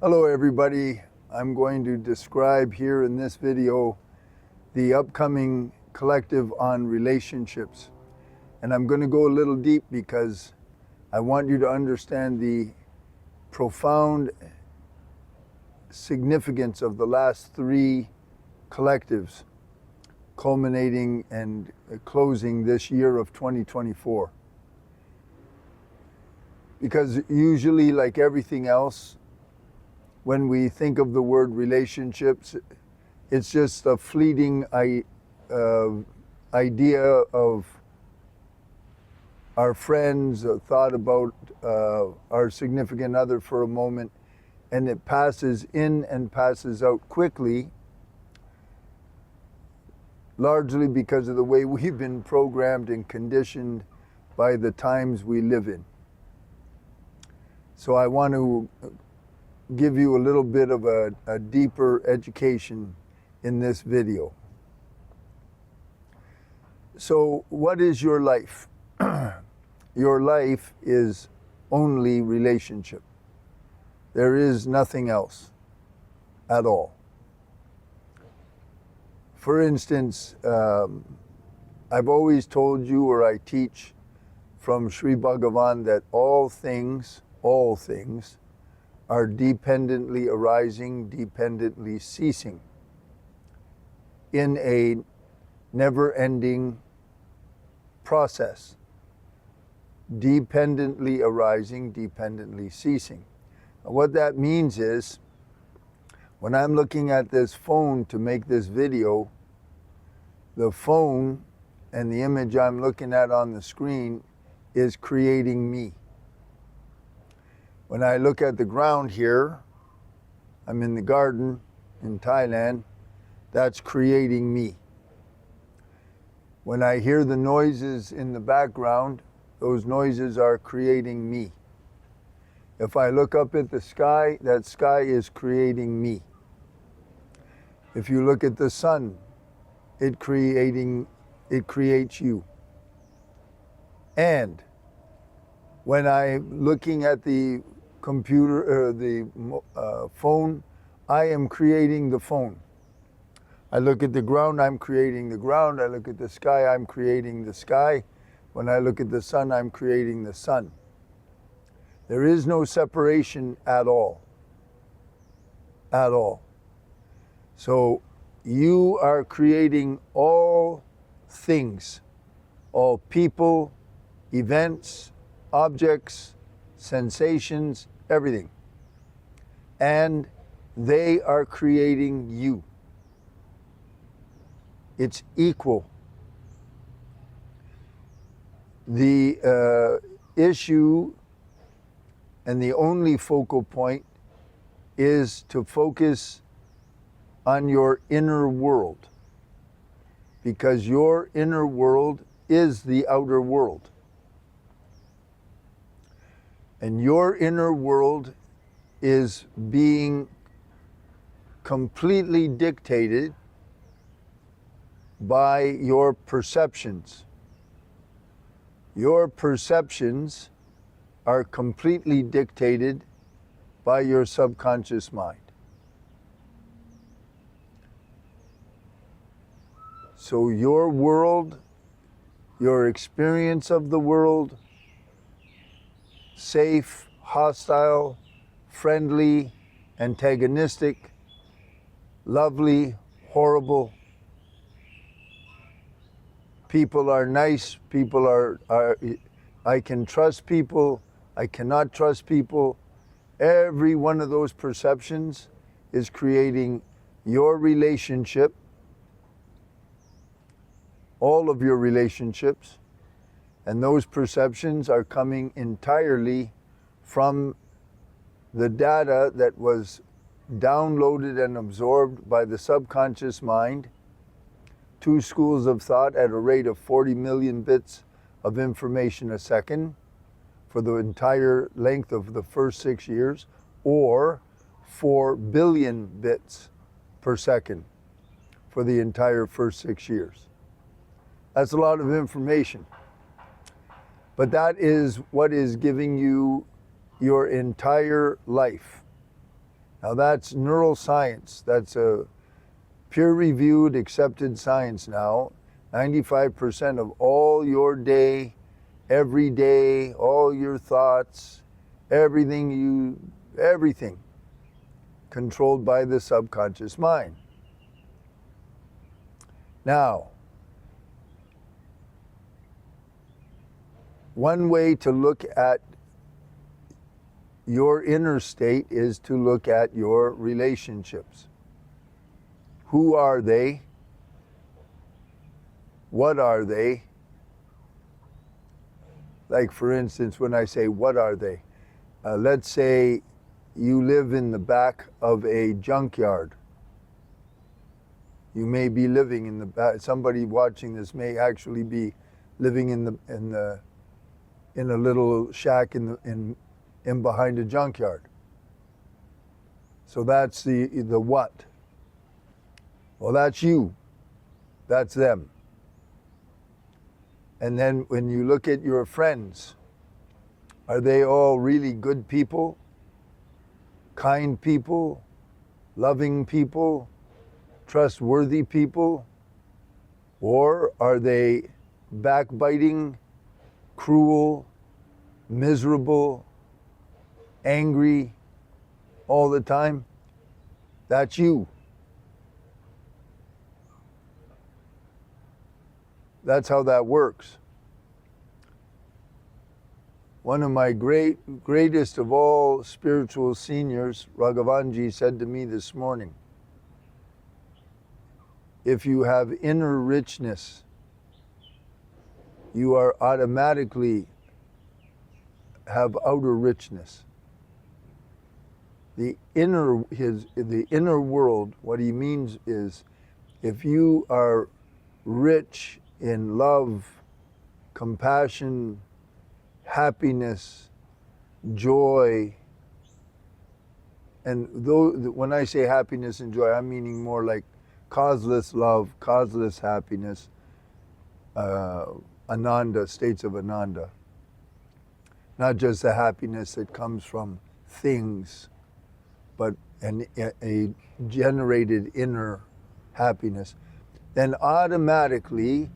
Hello everybody. I'm going to describe here in this video the upcoming collective on relationships. And I'm going to go a little deep because I want you to understand the profound significance of the last three collectives culminating and closing this year of 2024. Because usually, like everything else, when we think of the word relationships, it's just a fleeting idea of our friends, a thought about our significant other for a moment, and it passes in and passes out quickly, largely because of the way we've been programmed and conditioned by the times we live in. So I want to give you a little bit of a deeper education in this video. So what is your life? Your life is only relationship. There is nothing else at all. For instance, I've always told you, or I teach from Sri Bhagavan, that all things are dependently arising, dependently ceasing in a never-ending process. Dependently arising, dependently ceasing. What that means is, when I'm looking at this phone to make this video, the phone and the image I'm looking at on the screen is creating me. When I look at the ground here, I'm in the garden in Thailand, that's creating me. When I hear the noises in the background, those noises are creating me. If I look up at the sky, that sky is creating me. If you look at the sun, it creates you. And when I'm looking at the computer or the phone, I am creating the phone. I look at the ground, I'm creating the ground. I look at the sky, I'm creating the sky. When I look at the sun, I'm creating the sun. There is no separation at all. At all. So you are creating all things, all people, events, objects, sensations, everything. And they are creating you. It's equal. The issue and the only focal point is to focus on your inner world, because your inner world is the outer world. And your inner world is being completely dictated by your perceptions. Your perceptions are completely dictated by your subconscious mind. So your world, your experience of the world, safe, hostile, friendly, antagonistic, lovely, horrible. People are nice, people are I can trust people, I cannot trust people. Every one of those perceptions is creating your relationship, all of your relationships, and those perceptions are coming entirely from the data that was downloaded and absorbed by the subconscious mind. Two schools of thought at a rate of 40 million bits of information a second for the entire length of the first 6 years, or 4 billion bits per second for the entire first 6 years. That's a lot of information. But that is what is giving you your entire life. Now that's neuroscience. That's a peer-reviewed, accepted science now. 95% of all your day, every day, all your thoughts, everything controlled by the subconscious mind. Now, one way to look at your inner state is to look at your relationships. Who are they? What are they? Like, for instance, when I say, what are they? Let's say you live in the back of a junkyard. You may be living in the back. Somebody watching this may actually be living in a little shack in behind a junkyard. So that's the what. Well, that's you. That's them. And then when you look at your friends, are they all really good people, kind people, loving people, trustworthy people? Or are they backbiting, cruel, miserable, angry all the time? That's you. That's how that works. One of my greatest of all spiritual seniors, Raghavanji, said to me this morning, if you have inner richness, you are automatically have outer richness. The inner world, what he means is, if you are rich in love, compassion, happiness, joy, and when I say happiness and joy, I'm meaning more like causeless love, causeless happiness, ananda, states of ananda. Not just the happiness that comes from things, but a generated inner happiness. Then automatically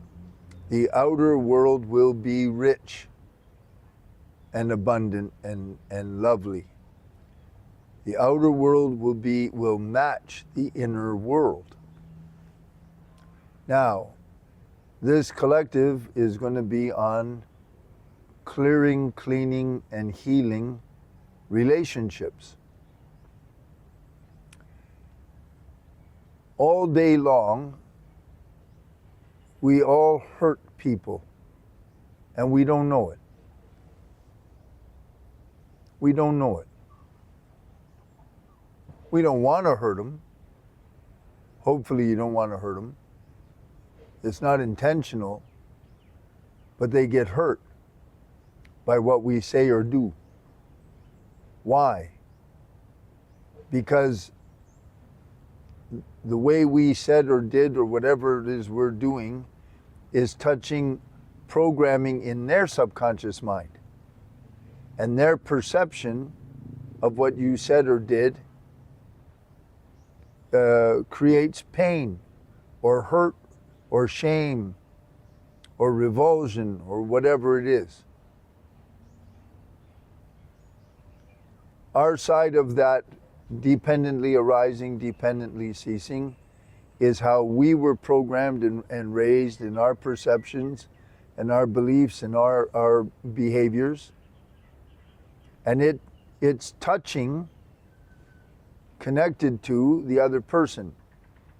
the outer world will be rich and abundant and lovely. The outer world will match the inner world. Now, this collective is going to be on clearing, cleaning, and healing relationships. All day long, we all hurt people, and we don't know it. We don't know it. We don't want to hurt them. Hopefully you don't want to hurt them. It's not intentional, but they get hurt by what we say or do. Why? Because the way we said or did or whatever it is we're doing is touching programming in their subconscious mind. And their perception of what you said or did creates pain or hurt or shame or revulsion or whatever it is. Our side of that dependently arising, dependently ceasing, is how we were programmed and raised in our perceptions and our beliefs and our behaviors. And it's touching, connected to the other person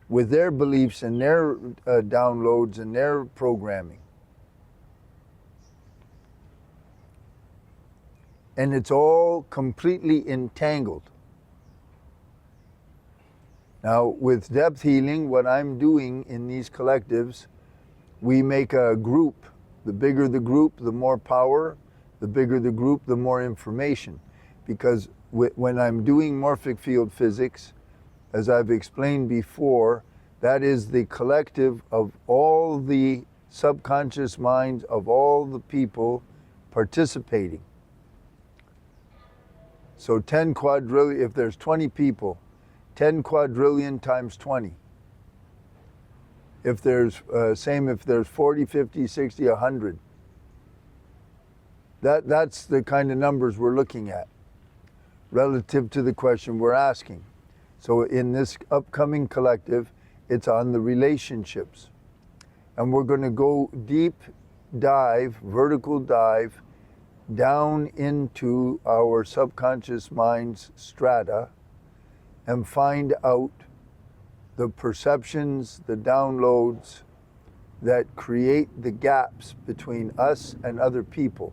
with their beliefs and their downloads and their programming. And it's all completely entangled. Now, with depth healing, what I'm doing in these collectives, we make a group. The bigger the group, the more power. The bigger the group, the more information. Because when I'm doing morphic field physics, as I've explained before, that is the collective of all the subconscious minds of all the people participating. So 10 quadrillion, if there's 20 people, 10 quadrillion times 20. If there's, same if there's 40, 50, 60, 100. That's the kind of numbers we're looking at relative to the question we're asking. So in this upcoming collective, it's on the relationships. And we're going to go deep dive, vertical dive, down into our subconscious mind's strata and find out the perceptions, the downloads that create the gaps between us and other people.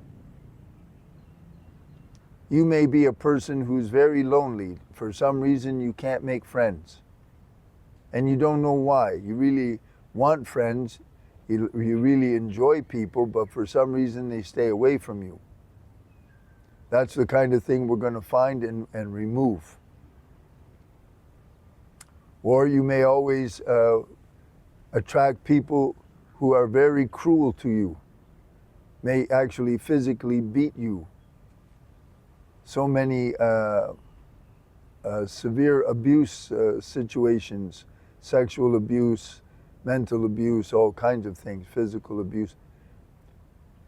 You may be a person who's very lonely. For some reason, you can't make friends. And you don't know why. You really want friends. You really enjoy people, but for some reason, they stay away from you. That's the kind of thing we're going to find and remove. Or you may always attract people who are very cruel to you, may actually physically beat you. So many severe abuse situations, sexual abuse, mental abuse, all kinds of things, physical abuse.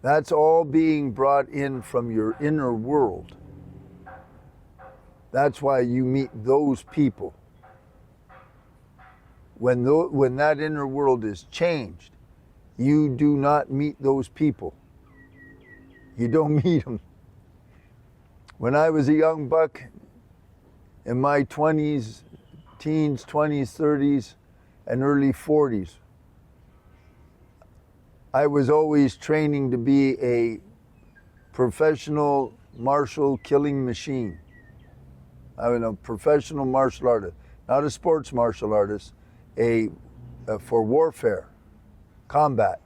That's all being brought in from your inner world. That's why you meet those people. When that inner world is changed, you do not meet those people. You don't meet them. When I was a young buck, in my 20s, teens, 20s, 30s, and early 40s, I was always training to be a professional martial killing machine. I was a professional martial artist, not a sports martial artist, for warfare, combat.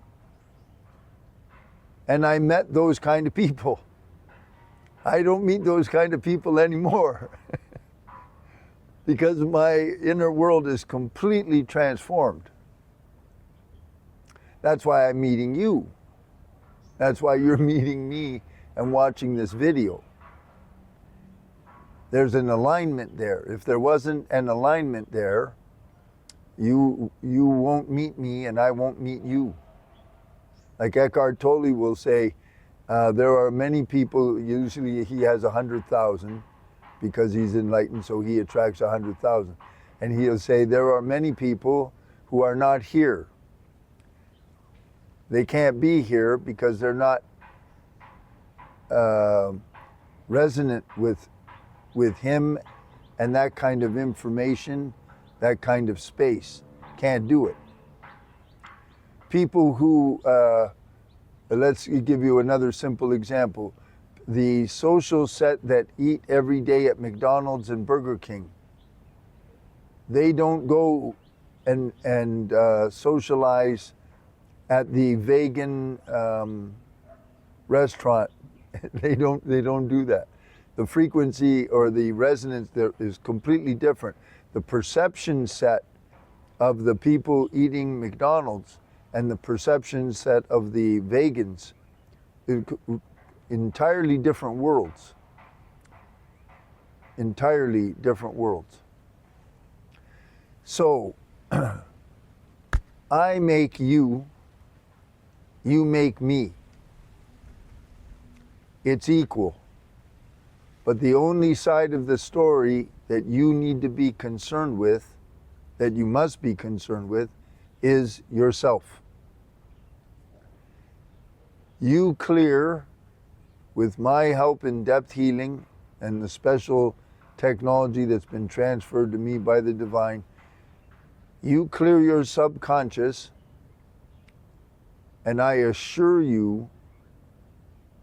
And I met those kind of people. I don't meet those kind of people anymore because my inner world is completely transformed. That's why I'm meeting you. That's why you're meeting me and watching this video. There's an alignment there. If there wasn't an alignment there, you won't meet me and I won't meet you. Like Eckhart Tolle will say, there are many people, usually he has 100,000 because he's enlightened, so he attracts 100,000. And he'll say, there are many people who are not here. They can't be here because they're not resonant with him and that kind of information, that kind of space. Can't do it. People who, let's give you another simple example. The social set that eat every day at McDonald's and Burger King, they don't go and socialize at the vegan restaurant. They don't do that. The frequency or the resonance there is completely different. The perception set of the people eating McDonald's and the perception set of the vegans, entirely different worlds. Entirely different worlds. So, I make you, you make me. It's equal. But the only side of the story that you need to be concerned with, that you must be concerned with, is yourself. You clear, with my help in depth healing and the special technology that's been transferred to me by the divine, you clear your subconscious, and I assure you,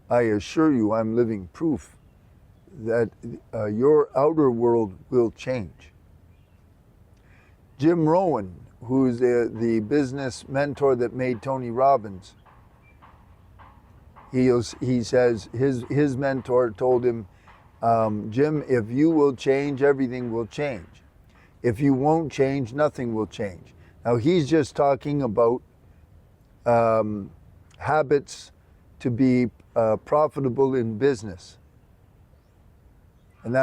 I'm living proof that your outer world will change. Jim Rohn, who's the business mentor that made Tony Robbins, he says his mentor told him, Jim, if you will change, everything will change. If you won't change, nothing will change. Now he's just talking about habits to be profitable in business. And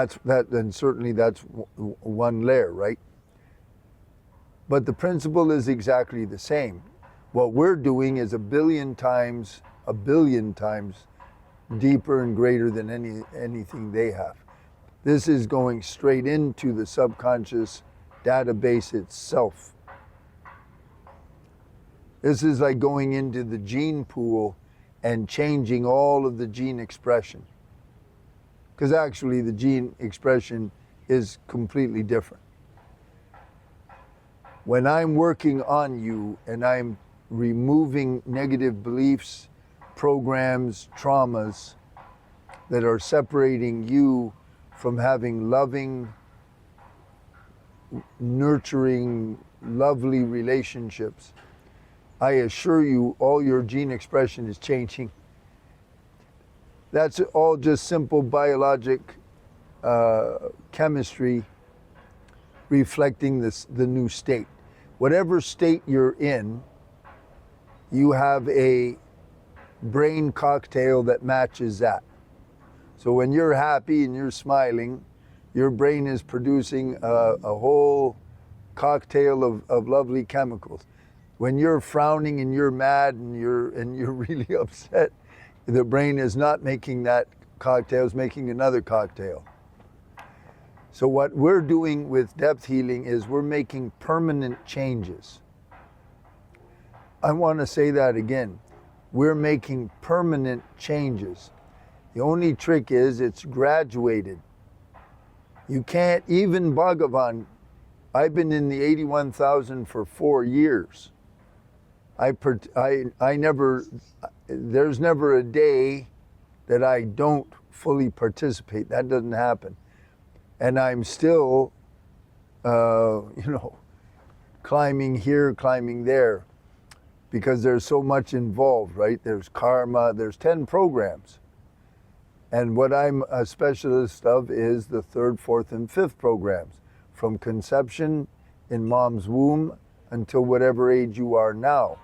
and certainly that's one layer, right? But the principle is exactly the same. What we're doing is a billion times deeper and greater than anything they have. This is going straight into the subconscious database itself. This is like going into the gene pool and changing all of the gene expression. Because actually the gene expression is completely different. When I'm working on you and I'm removing negative beliefs, programs, traumas that are separating you from having loving, nurturing, lovely relationships, I assure you all your gene expression is changing. That's all just simple biologic chemistry reflecting the new state. Whatever state you're in, you have a brain cocktail that matches that. So when you're happy and you're smiling, your brain is producing a whole cocktail of lovely chemicals. When you're frowning and you're mad and you're really upset, the brain is not making that cocktail, it's making another cocktail. So what we're doing with depth healing is we're making permanent changes. I want to say that again. We're making permanent changes. The only trick is it's graduated. You can't, even Bhagavan, I've been in the 81,000 for 4 years. There's never a day that I don't fully participate. That doesn't happen. And I'm still, climbing here, climbing there, because there's so much involved, right? There's karma, there's 10 programs. And what I'm a specialist of is the 3rd, 4th, and 5th programs, from conception in mom's womb until whatever age you are now.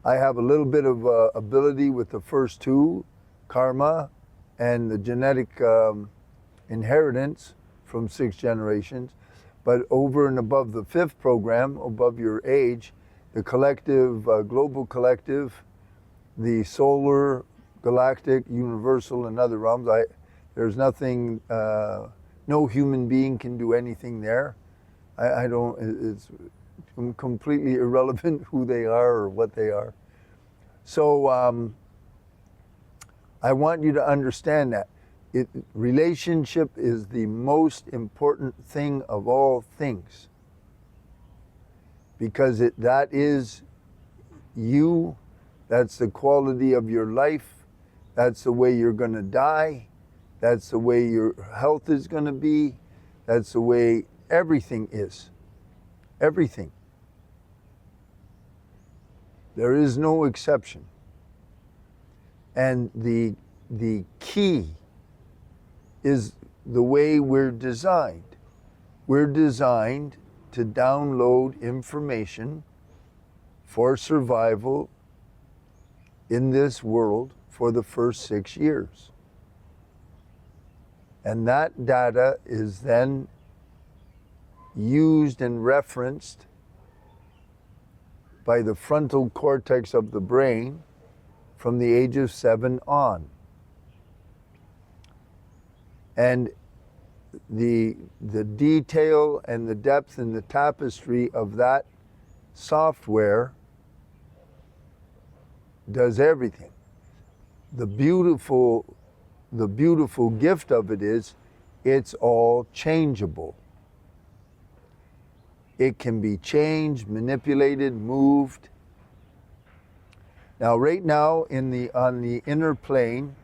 I have a little bit of ability with the first 2, karma, and the genetic inheritance from 6 generations. But over and above the 5th program, above your age, the collective, global collective, the solar, galactic, universal, and other realms, there's nothing, no human being can do anything there. It's completely irrelevant who they are or what they are. So I want you to understand that. Relationship is the most important thing of all things, because that is you, that's the quality of your life, that's the way you're going to die, that's the way your health is going to be, that's the way everything is. Everything. There is no exception. And the key is the way we're designed. We're designed to download information for survival in this world for the first 6 years. And that data is then used and referenced by the frontal cortex of the brain from the age of 7 on. And the detail and the depth and the tapestry of that software does everything. The beautiful gift of it is it's all changeable. It can be changed, manipulated, moved. Now, right now, on the inner plane,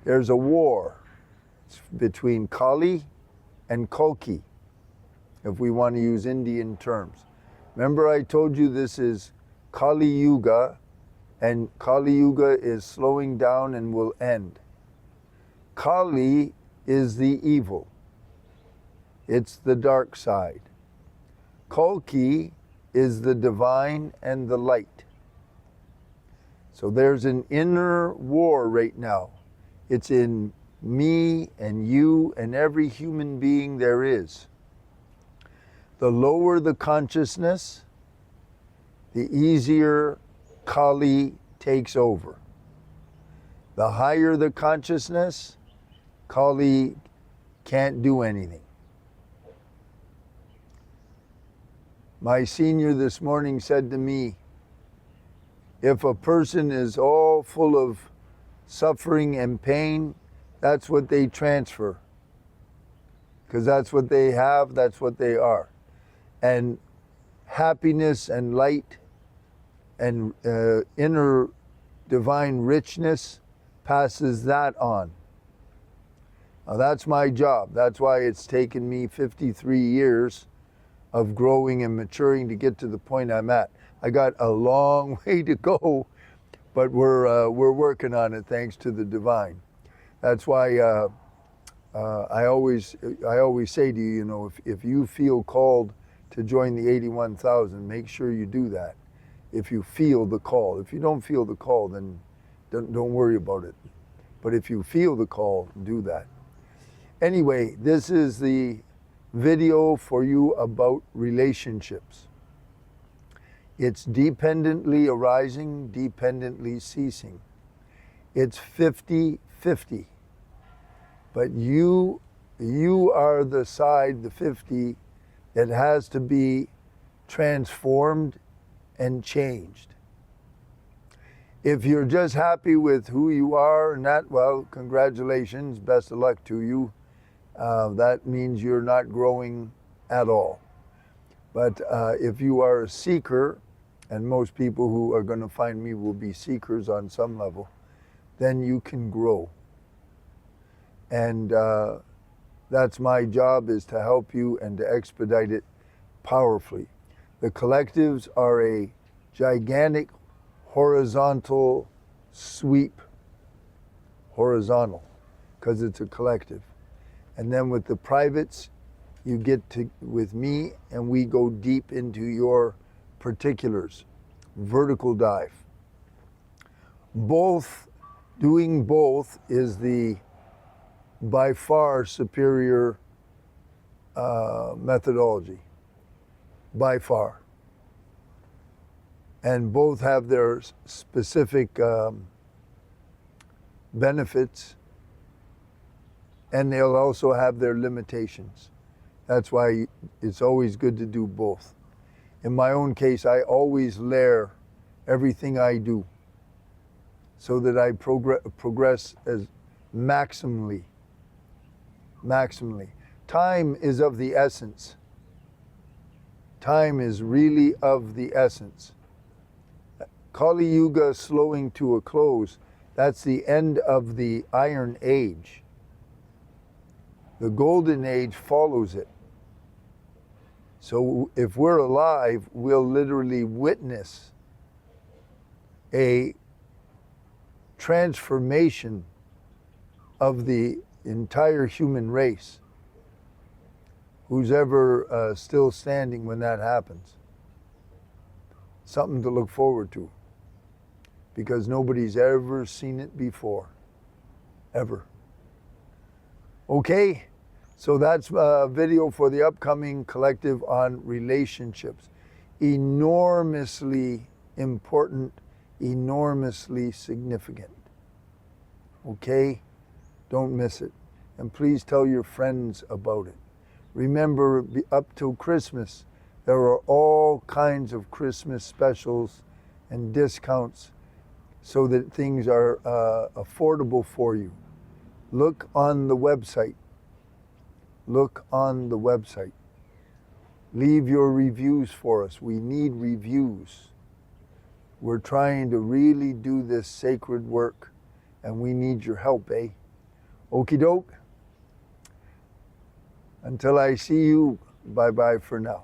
there's a war between Kali and Kalki, if we want to use Indian terms. Remember I told you this is Kali Yuga, and Kali Yuga is slowing down and will end. Kali is the evil. It's the dark side. Kalki is the divine and the light. So there's an inner war right now. It's in me and you and every human being there is. The lower the consciousness, the easier Kali takes over. The higher the consciousness, Kali can't do anything. My senior this morning said to me, if a person is all full of suffering and pain, that's what they transfer. Because that's what they have, that's what they are. And happiness and light and inner divine richness passes that on. Now that's my job. That's why it's taken me 53 years of growing and maturing to get to the point I'm at. I got a long way to go, but we're working on it thanks to the divine. That's why I always say to you, you know, if you feel called to join the 81,000, make sure you do that. If you feel the call. If you don't feel the call, then don't worry about it. But if you feel the call, do that. Anyway, this is the video for you about relationships. It's dependently arising, dependently ceasing. It's 50-50. But you are the side, the 50, that has to be transformed and changed. If you're just happy with who you are and that, well, congratulations, best of luck to you. That means you're not growing at all. But if you are a seeker, and most people who are going to find me will be seekers on some level, then you can grow. And that's my job, is to help you and to expedite it powerfully. The collectives are a gigantic horizontal sweep, horizontal, because it's a collective. And then with the privates, you get to with me and we go deep into your particulars, vertical dive. Doing both is the by far superior methodology, by far. And both have their specific benefits, and they'll also have their limitations. That's why it's always good to do both. In my own case, I always layer everything I do so that I progress as maximally. Time is of the essence. Time is really of the essence. Kali Yuga slowing to a close, that's the end of the Iron Age. The Golden Age follows it. So if we're alive, we'll literally witness a transformation of the entire human race. Who's ever still standing when that happens. Something to look forward to. Because nobody's ever seen it before. Ever. Okay? So that's a video for the upcoming collective on relationships. Enormously important, enormously significant. Okay? Don't miss it. And please tell your friends about it. Remember, up till Christmas, there are all kinds of Christmas specials and discounts so that things are affordable for you. Look on the website. Look on the website. Leave your reviews for us. We need reviews. We're trying to really do this sacred work, and we need your help, eh? Okie doke. Until I see you, bye-bye for now.